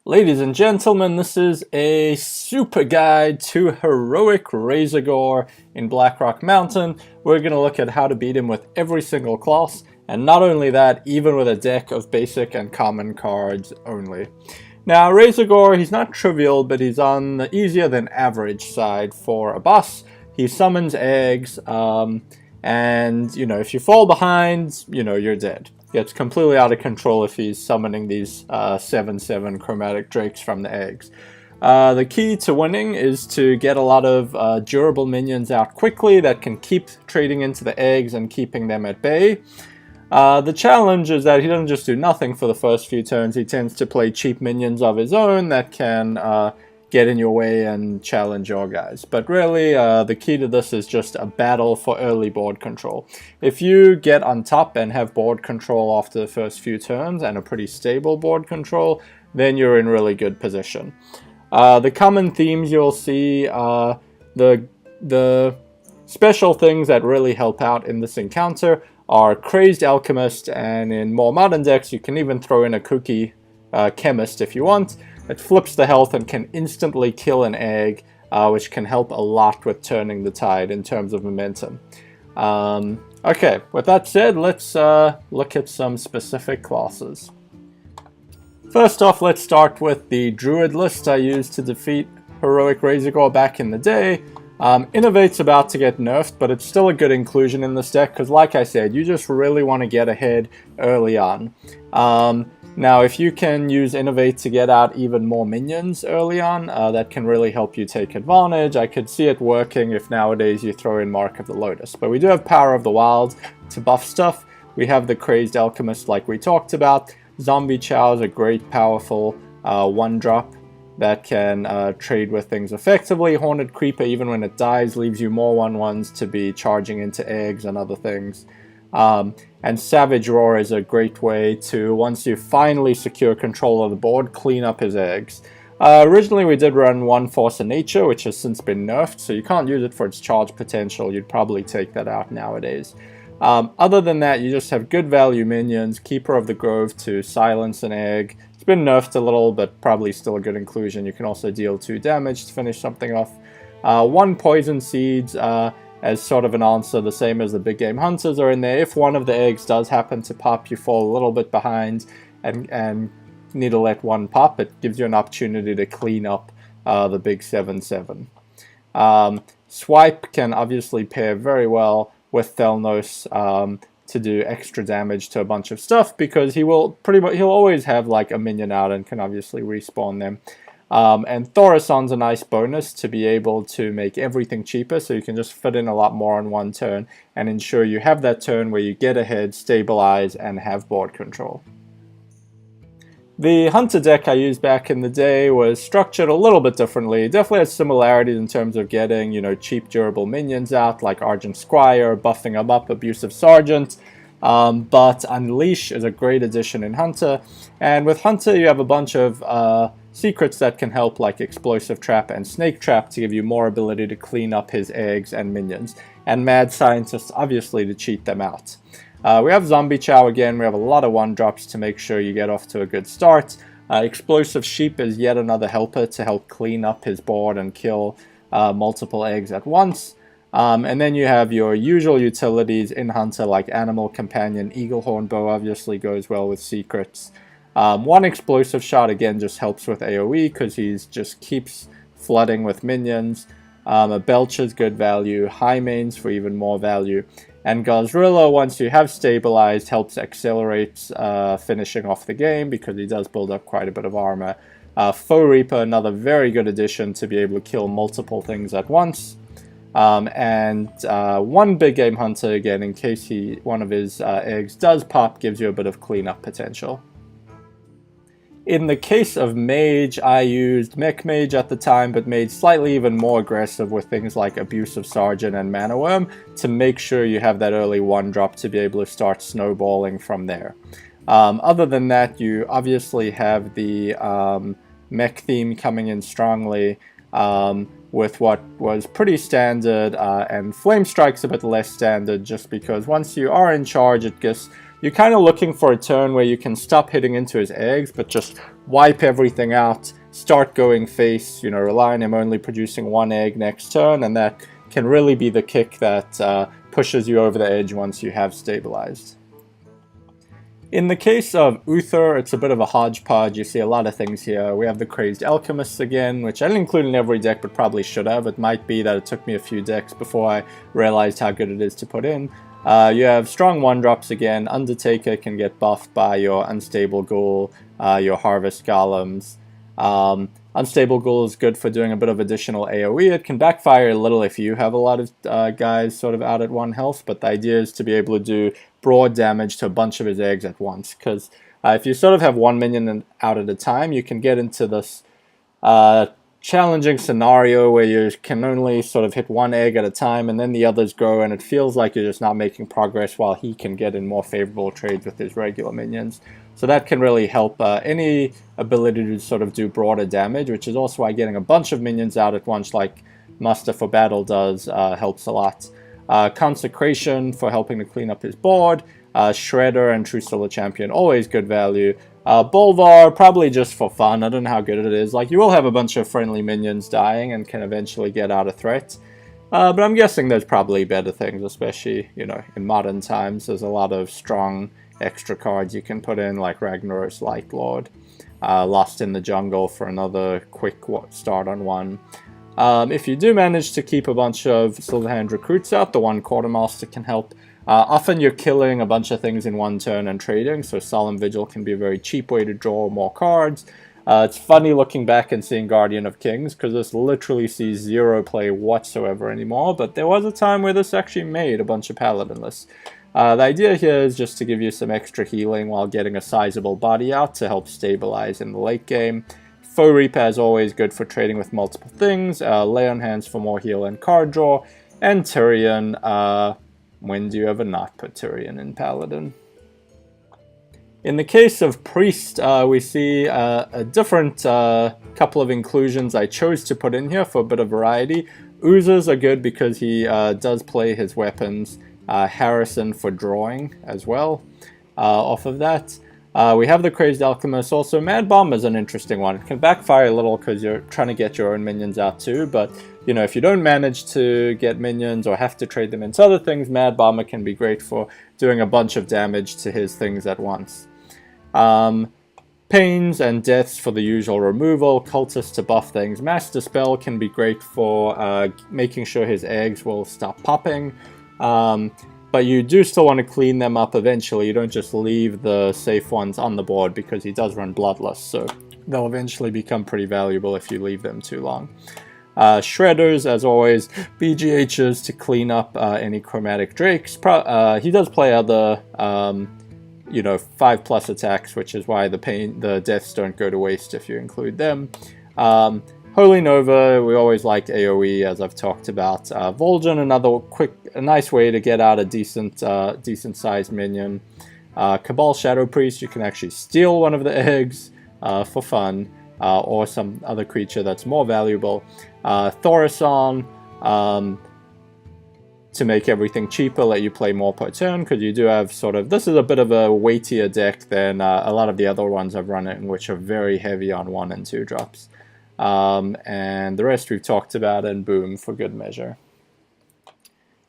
Ladies and gentlemen, this is a super guide to heroic Razorgore in Blackrock Mountain. We're going to look at how to beat him with every single class, and not only that, even with a deck of basic and common cards only. Now, Razorgore, he's not trivial, but he's on the easier than average side for a boss. He summons eggs, and, if you fall behind, you're dead. Gets completely out of control if he's summoning these 7/7 chromatic drakes from the eggs. The key to winning is to get a lot of durable minions out quickly that can keep trading into the eggs and keeping them at bay. The challenge is that he doesn't just do nothing for the first few turns. He tends to play cheap minions of his own that can get in your way and challenge your guys. But really, the key to this is just a battle for early board control. If you get on top and have board control after the first few turns and a pretty stable board control, then you're in really good position. The common themes you'll see, the special things that really help out in this encounter are Crazed Alchemist, and in more modern decks you can even throw in a kooky Chemist if you want. It flips the health and can instantly kill an egg, which can help a lot with turning the tide in terms of momentum. Okay, with that said, let's look at some specific classes. First off, let's start with the Druid list I used to defeat heroic Razorgore back in the day. Innovate's about to get nerfed, but it's still a good inclusion in this deck because, like I said, you just really want to get ahead early on. Now, if you can use Innovate to get out even more minions early on, that can really help you take advantage. I could see it working if nowadays you throw in Mark of the Lotus. But we do have Power of the Wild to buff stuff. We have the Crazed Alchemist like we talked about. Zombie Chow is a great, powerful 1-drop that can trade with things effectively. Horned Creeper, even when it dies, leaves you more 1/1s to be charging into eggs and other things. And Savage Roar is a great way to, once you finally secure control of the board, clean up his eggs. Originally we did run one Force of Nature, which has since been nerfed, so you can't use it for its charge potential. You'd probably take that out nowadays. Other than that, you just have good value minions, Keeper of the Grove to silence an egg. It's been nerfed a little, but probably still a good inclusion. You can also deal 2 damage to finish something off. 1 Poison Seeds, as sort of an answer, the same as the big game hunters are in there. If one of the eggs does happen to pop, you fall a little bit behind and need to let one pop. It gives you an opportunity to clean up the big 7/7. Swipe can obviously pair very well with Thelnos to do extra damage to a bunch of stuff, because he'll always have like a minion out and can obviously respawn them. And Thorison's a nice bonus to be able to make everything cheaper, so you can just fit in a lot more on one turn and ensure you have that turn where you get ahead, stabilize, and have board control. The Hunter deck I used back in the day was structured a little bit differently. It definitely has similarities in terms of getting, cheap durable minions out, like Argent Squire, buffing them up, Abusive Sergeant. But Unleash is a great addition in Hunter, and with Hunter you have a bunch of secrets that can help, like Explosive Trap and Snake Trap, to give you more ability to clean up his eggs and minions, and Mad Scientist obviously to cheat them out. We have Zombie Chow again. We have a lot of 1-drops to make sure you get off to a good start. Explosive Sheep is yet another helper to help clean up his board and kill multiple eggs at once. And then you have your usual utilities in Hunter, like Animal Companion. Eaglehorn Bow obviously goes well with secrets. 1 Explosive Shot again just helps with AoE because he just keeps flooding with minions. A Belch is good value. High Mains for even more value. And Gazrillo, once you have stabilized, helps accelerate finishing off the game because he does build up quite a bit of armor. Foe Reaper, another very good addition to be able to kill multiple things at once. And 1 big game hunter again, in case one of his eggs does pop, gives you a bit of cleanup potential. In the case of Mage, I used Mech Mage at the time, but made slightly even more aggressive with things like Abusive Sergeant and Mana Worm to make sure you have that early 1-drop to be able to start snowballing from there. Other than that, you obviously have the mech theme coming in strongly, with what was pretty standard, and Flame Strike's a bit less standard just because once you are in charge, it just you're kind of looking for a turn where you can stop hitting into his eggs, but just wipe everything out, start going face, you know, rely on him only producing one egg next turn, and that can really be the kick that pushes you over the edge once you have stabilized. In the case of Uther, it's a bit of a hodgepodge. You see a lot of things here. We have the Crazed Alchemists again, which I didn't include in every deck, but probably should have. It might be that it took me a few decks before I realized how good it is to put in. You have strong 1-drops again. Undertaker can get buffed by your Unstable Ghoul, your Harvest Golems. Unstable Ghoul is good for doing a bit of additional AoE. It can backfire a little if you have a lot of guys sort of out at 1 health, but the idea is to be able to do broad damage to a bunch of his eggs at once, because if you sort of have 1 minion out at a time, you can get into this challenging scenario where you can only sort of hit 1 egg at a time and then the others go, and it feels like you're just not making progress while he can get in more favorable trades with his regular minions. So that can really help any ability to sort of do broader damage, which is also why getting a bunch of minions out at once like Muster for Battle does helps a lot. Consecration for helping to clean up his board. Shredder and True Solar Champion, always good value. Bolvar, probably just for fun. I don't know how good it is. Like, you will have a bunch of friendly minions dying and can eventually get out of threat. But I'm guessing there's probably better things, especially, you know, in modern times. There's a lot of strong extra cards you can put in, like Ragnaros Lightlord. Lost in the Jungle for another quick start on 1. If you do manage to keep a bunch of Silverhand Recruits out, the 1 Quartermaster can help. Often you're killing a bunch of things in 1 turn and trading, so Solemn Vigil can be a very cheap way to draw more cards. It's funny looking back and seeing Guardian of Kings, because this literally sees 0 play whatsoever anymore, but there was a time where this actually made a bunch of Paladin lists. The idea here is just to give you some extra healing while getting a sizable body out to help stabilize in the late game. Foe Reaper, as always, good for trading with multiple things. Lay on Hands for more heal and card draw. And Tyrion, when do you ever not put Tyrion in Paladin? In the case of Priest, we see a different couple of inclusions I chose to put in here for a bit of variety. Oozes are good because he does play his weapons. Harrison for drawing as well off of that. We have the Crazed Alchemist. Also, Mad Bomb is an interesting one. It can backfire a little because you're trying to get your own minions out too, but you know, if you don't manage to get minions or have to trade them into other things, Mad Bomber can be great for doing a bunch of damage to his things at once. Pains and Deaths for the usual removal. Cultist to buff things. Master Spell can be great for making sure his eggs will stop popping. But you do still want to clean them up eventually. You don't just leave the safe ones on the board, because he does run Bloodlust, so they'll eventually become pretty valuable if you leave them too long. Shredders, as always, BGHs to clean up any Chromatic Drakes. He does play other, you know, 5+ attacks, which is why the deaths don't go to waste if you include them. Holy Nova, we always liked AoE, as I've talked about. Vol'jin, another a nice way to get out a decent sized minion. Cabal Shadow Priest, you can actually steal one of the eggs for fun, or some other creature that's more valuable. Thaurissan, to make everything cheaper, let you play more per turn, because you do have sort of, this is a bit of a weightier deck than a lot of the other ones I've run in, which are very heavy on 1 and 2 drops. And the rest we've talked about, and boom, for good measure.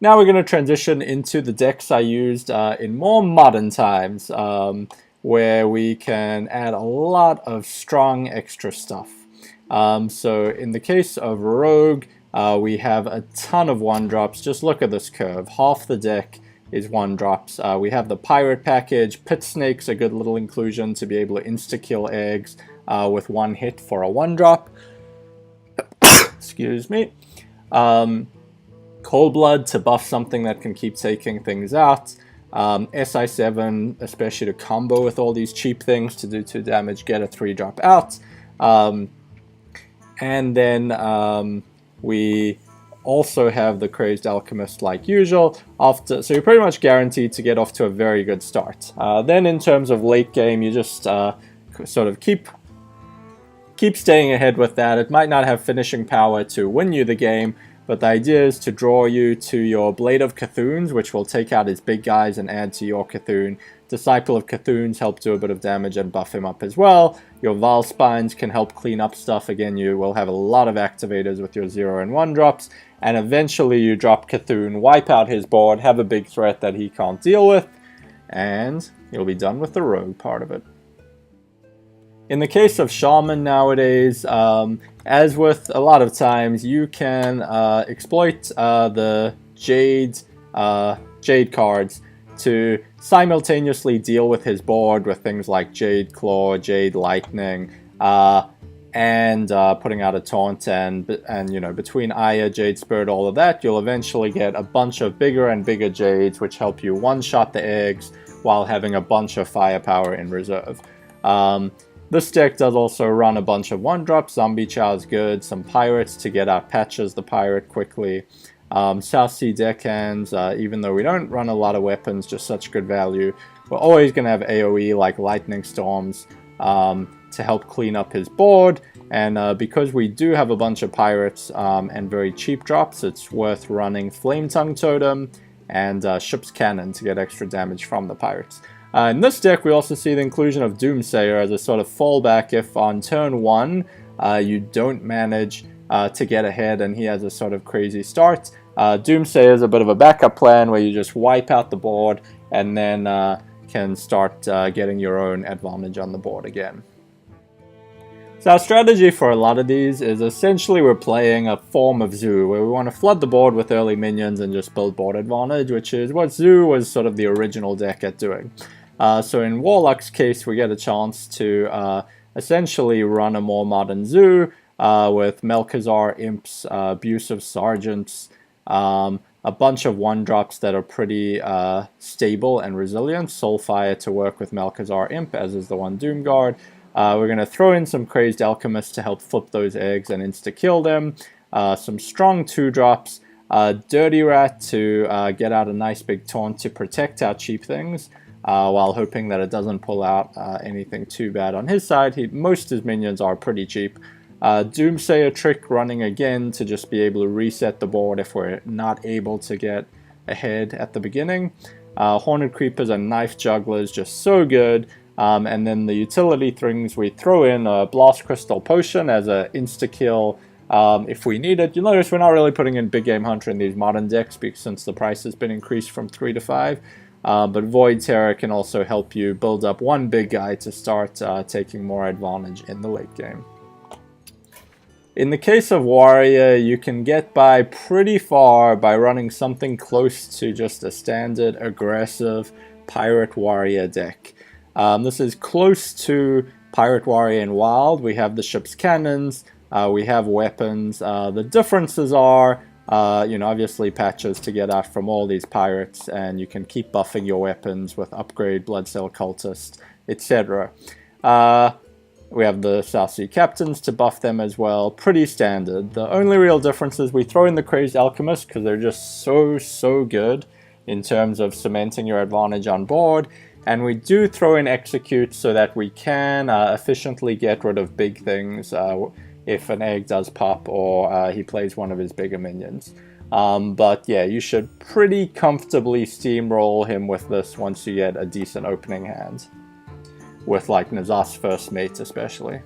Now we're going to transition into the decks I used in more modern times, where we can add a lot of strong extra stuff. So in the case of Rogue, we have a ton of 1-drops. Just look at this curve. Half the deck is 1-drops. We have the Pirate package. Pit Snake's a good little inclusion to be able to insta-kill eggs with 1 hit for a 1-drop. Excuse me. Cold Blood to buff something that can keep taking things out. SI7, especially to combo with all these cheap things to do 2 damage, get a 3-drop out. And then we also have the Crazed Alchemist like usual. So you're pretty much guaranteed to get off to a very good start. Then in terms of late game, you just sort of keep staying ahead with that. It might not have finishing power to win you the game, but the idea is to draw you to your Blade of Cthulhu's, which will take out his big guys and add to your Cthulhu Disciple of Cthulhu's help do a bit of damage and buff him up as well. Your Valspines can help clean up stuff. Again, you will have a lot of activators with your 0 and 1 drops. And eventually you drop Cthulhu, wipe out his board, have a big threat that he can't deal with, and you'll be done with the rogue part of it. In the case of Shaman nowadays, as with a lot of times, you can exploit the Jade cards to simultaneously deal with his board with things like Jade Claw, Jade Lightning, and putting out a taunt, and you know, between Aya, Jade Spirit, all of that, you'll eventually get a bunch of bigger and bigger Jades, which help you one-shot the eggs while having a bunch of firepower in reserve. This deck does also run a bunch of 1-drops. Zombie Chow is good, some Pirates to get out Patches the Pirate quickly. South Sea Deckhands, even though we don't run a lot of weapons, just such good value. We're always going to have AoE like Lightning Storms to help clean up his board. And because we do have a bunch of Pirates and very cheap drops, it's worth running Flame Tongue Totem and Ship's Cannon to get extra damage from the Pirates. In this deck, we also see the inclusion of Doomsayer as a sort of fallback if on turn 1 you don't manage to get ahead and he has a sort of crazy start. Doomsayer is a bit of a backup plan where you just wipe out the board and then can start getting your own advantage on the board again. So our strategy for a lot of these is essentially we're playing a form of Zoo, where we want to flood the board with early minions and just build board advantage, which is what Zoo was sort of the original deck at doing. So in Warlock's case, we get a chance to essentially run a more modern Zoo with Melkazar Imps, Abusive Sergeants, a bunch of 1-drops that are pretty stable and resilient. Soulfire to work with Melkazar Imp, as is the one Doomguard. We're going to throw in some Crazed Alchemists to help flip those eggs and insta-kill them. Some strong 2-drops. Dirty Rat to get out a nice big taunt to protect our cheap things, while hoping that it doesn't pull out anything too bad on his side. Most of his minions are pretty cheap. Doomsayer Trick running again to just be able to reset the board if we're not able to get ahead at the beginning. Horned Creepers and Knife Jugglers, just so good. And then the utility things, we throw in a Blast Crystal Potion as an insta-kill if we need it. You'll notice we're not really putting in Big Game Hunter in these modern decks since the price has been increased from 3 to 5. But Void Terror can also help you build up one big guy to start taking more advantage in the late game. In the case of Warrior, you can get by pretty far by running something close to just a standard aggressive Pirate Warrior deck. This is close to Pirate Warrior in Wild. We have the ship's cannons, we have weapons. The differences are, you know, obviously patches to get out from all these pirates, and you can keep buffing your weapons with upgrade, Bloodsail Cultist, etc. We have the South Sea Captains to buff them as well. Pretty standard. The only real difference is we throw in the Crazed Alchemist because they're just so good in terms of cementing your advantage on board. And we do throw in Execute so that we can efficiently get rid of big things if an egg does pop or he plays one of his bigger minions. But yeah, you should pretty comfortably steamroll him with this once you get a decent opening hand. With like Nazar's First Mate especially.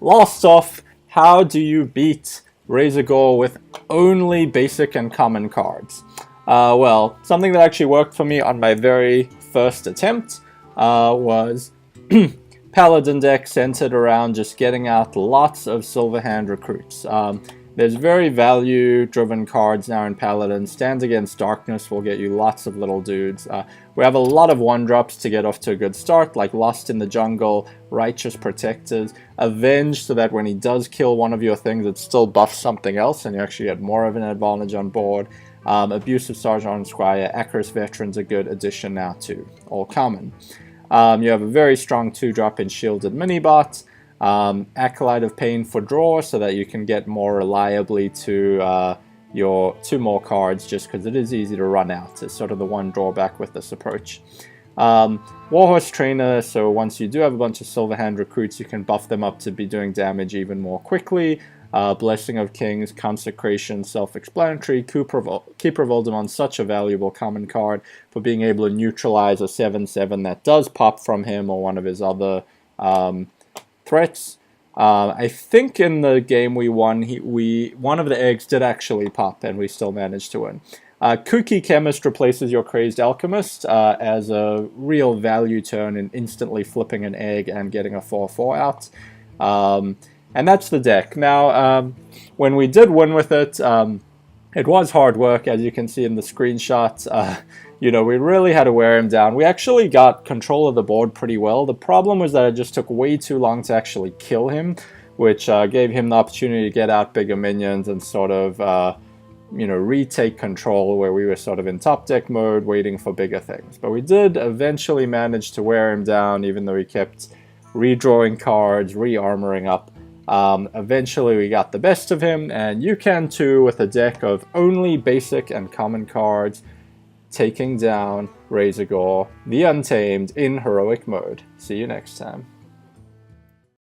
Last off, how do you beat Razorgore with only basic and common cards? Well, something that actually worked for me on my very first attempt was Paladin deck centered around just getting out lots of Silverhand recruits. There's very value-driven cards now in Paladin. Stand Against Darkness will get you lots of little dudes. We have a lot of 1-drops to get off to a good start, like Lost in the Jungle, Righteous Protectors, Avenge, so that when he does kill one of your things, it still buffs something else, and you actually get more of an advantage on board. Abusive Sergeant and Squire, Acris Veteran's a good addition now too, all common. You have a very strong 2-drop in Shielded Minibots. Acolyte of Pain for draw, so that you can get more reliably to your 2 more cards, just because it is easy to run out. It's sort of the one drawback with this approach. Warhorse Trainer, so once you do have a bunch of Silverhand recruits, you can buff them up to be doing damage even more quickly. Blessing of Kings, Consecration, self-explanatory. Keeper of Voldemort, such a valuable common card for being able to neutralize a 7/7 that does pop from him or one of his other threats. I think in the game we won, one of the eggs did actually pop, and we still managed to win. Kooky Chemist replaces your Crazed Alchemist as a real value turn in instantly flipping an egg and getting a 4/4 out. And that's the deck. Now, when we did win with it, it was hard work, as you can see in the screenshots. You know, we really had to wear him down. We actually got control of the board pretty well. The problem was that it just took way too long to actually kill him, which gave him the opportunity to get out bigger minions and sort of, you know, retake control, where we were sort of in top deck mode waiting for bigger things. But we did eventually manage to wear him down, even though he kept redrawing cards, re-armoring up. Eventually we got the best of him, and you can too with a deck of only basic and common cards, taking down Razorgore, the Untamed, in heroic mode. See you next time.